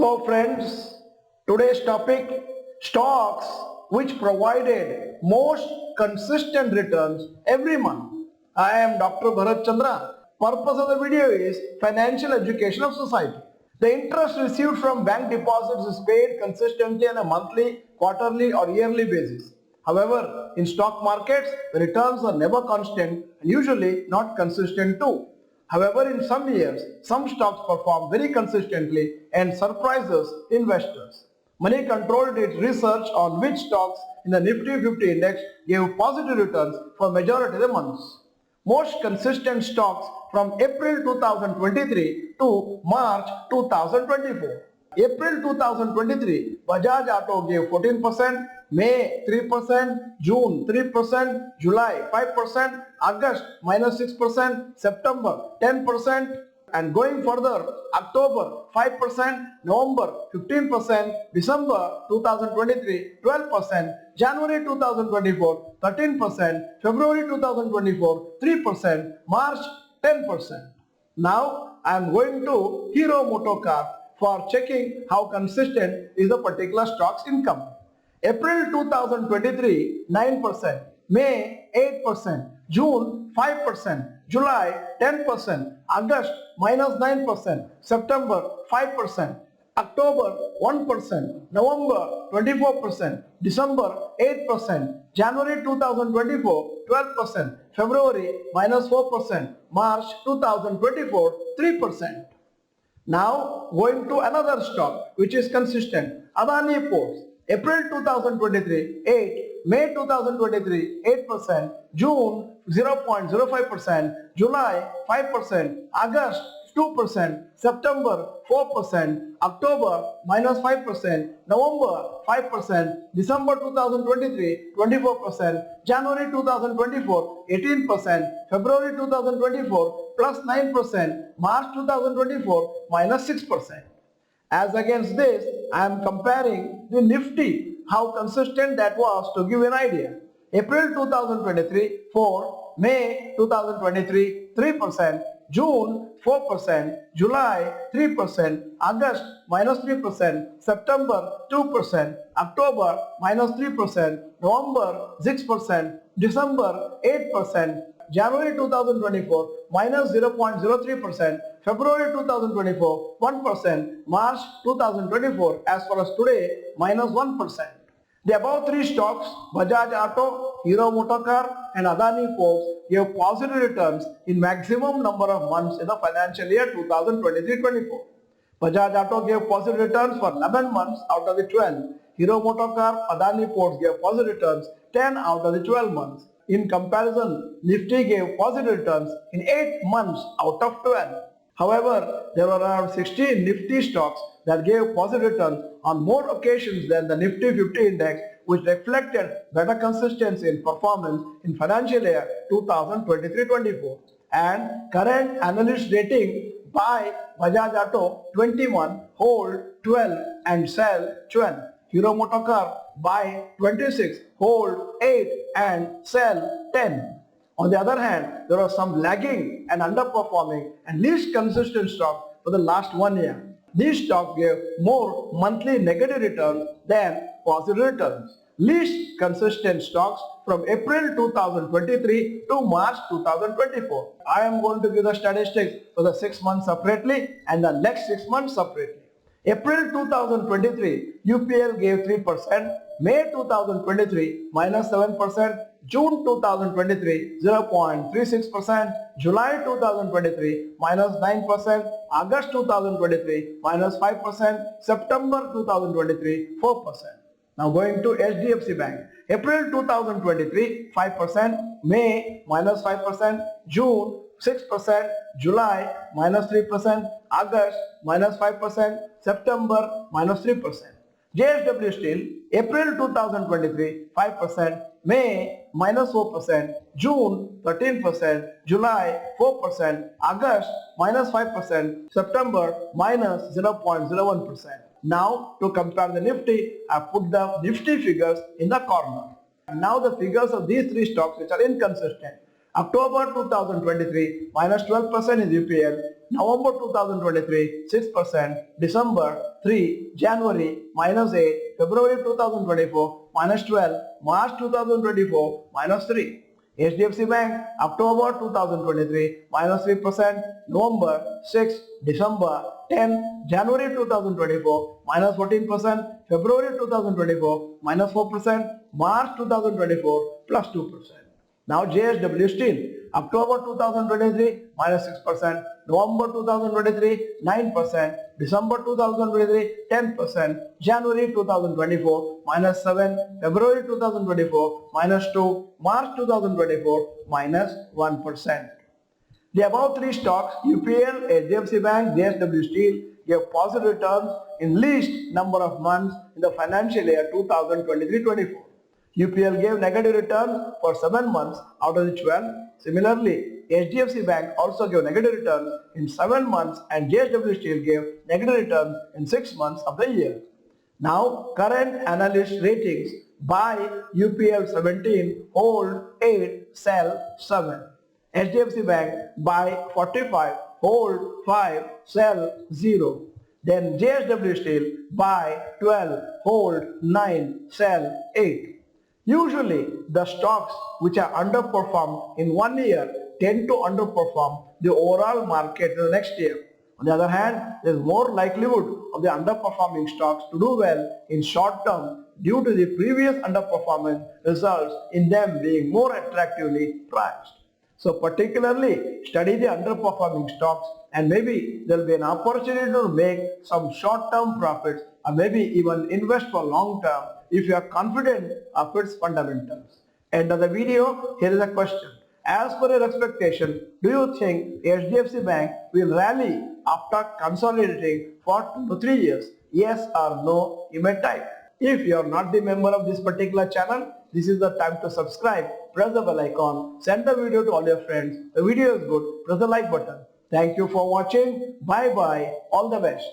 Hello friends, today's topic stocks which provided most consistent returns every month. I am Dr. Bharat Chandra. Purpose of the video is financial education of society. The interest received from bank deposits is paid consistently on a monthly, quarterly or yearly basis. However, in stock markets, the returns are never constant and usually not consistent too. However, in some years, some stocks perform very consistently and surprises investors. Money Control did research on which stocks in the Nifty 50 index gave positive returns for majority of the months. Most consistent stocks from April 2023 to March 2024. April 2023, Bajaj Auto gave 14%, May 3%, June 3%, July 5%, August minus 6%, September 10%, and going further, October 5%, November 15%, December 2023 12%, January 2024 13%, February 2024 3%, March 10%. Now I am going to Hero Motocar for checking how consistent is the particular stock's income. April 2023 9%, May 8%, June 5%, July 10%, August minus 9%, September 5%, October 1%, November 24%, December 8%, January 2024 12%, February minus 4%, March 2024 3%. Now going to another stock which is consistent, Adani Ports. April 2023 8, May 2023 8%, June 0.05%, July 5%, August 2%, September 4%, October minus 5%, November 5%, December 2023 24%, January 2024 18%, February 2024 plus 9%, March 2024 minus 6%. As against this, I am comparing the Nifty, how consistent that was to give an idea. April 2023 4, May 2023 3%, June 4%, July 3%, August minus 3%, September 2%, October minus 3%, November 6%, December 8%, January 2024 minus 0.03%, February 2024 1%, March 2024 as far as today minus 1%. The above three stocks, Bajaj Auto, Hero Motocar and Adani Ports gave positive returns in maximum number of months in the financial year 2023-24. Bajaj Auto gave positive returns for 11 months out of the 12. Hero Motocar, Adani Ports gave positive returns 10 out of the 12 months. In comparison, Nifty gave positive returns in 8 months out of 12. However, there were around 16 Nifty stocks that gave positive returns on more occasions than the Nifty 50 index, which reflected better consistency in performance in financial year 2023-24. And current analyst rating: buy Bajaj Auto 21, hold 12 and sell 12. Hero Motocar buy 26, hold 8 and sell 10. On the other hand, there are some lagging and underperforming and least consistent stocks for the last 1 year. These stocks gave more monthly negative returns than positive returns. Least consistent stocks from April 2023 to March 2024. I am going to give the statistics for the 6 months separately and the next 6 months separately. April 2023, UPL gave 3%, May 2023 minus 7%, June 2023 0.36%, July 2023 minus 9%, August 2023 minus 5%, September 2023 4%. Now going to HDFC Bank. April 2023 5%, May minus 5%, June 6%, July minus 3%, August minus 5%, September minus 3%. JSW Steel, April 2023 5%, May minus 4%, June 13%, July 4%, August minus 5%, September minus 0.01%. Now to compare the Nifty, I put the Nifty figures in the corner. And now the figures of these three stocks which are inconsistent. October 2023 minus 12% is UPL, November 2023 6%, December 3, January -8, February 2024 -12, March 2024 -3. HDFC Bank October 2023 -3%, November 6, December 10, January 2024 -14%, February 2024 -4%, March 2024 +2%. Now JSW Steel October 2023 -6%, November 2023 9%, December 2023 10%, January 2024 -7, February 2024 -2, March 2024 -1%. The above three stocks UPL, HDFC Bank, JSW Steel gave positive returns in least number of months in the financial year 2023-24. UPL gave negative returns for 7 months out of the 12. Similarly, HDFC Bank also gave negative returns in 7 months and JSW Steel gave negative returns in 6 months of the year. Now, current analyst ratings: buy UPL 17, hold 8, sell 7. HDFC Bank buy 45, hold 5, sell 0. Then JSW Steel buy 12, hold 9, sell 8. Usually, the stocks which are underperformed in 1 year tend to underperform the overall market in the next year. On the other hand, there is more likelihood of the underperforming stocks to do well in short term due to the previous underperformance results in them being more attractively priced. So particularly study the underperforming stocks and maybe there will be an opportunity to make some short-term profits or maybe even invest for long-term if you are confident of its fundamentals. End of the video, here is a question. As per your expectation, do you think HDFC Bank will rally after consolidating for 2 to 3 years? Yes or no, you may type. If you are not the member of this particular channel, this is the time to subscribe, press the bell icon, send the video to all your friends. The video is good, press the like button. Thank you for watching. Bye bye. All the best.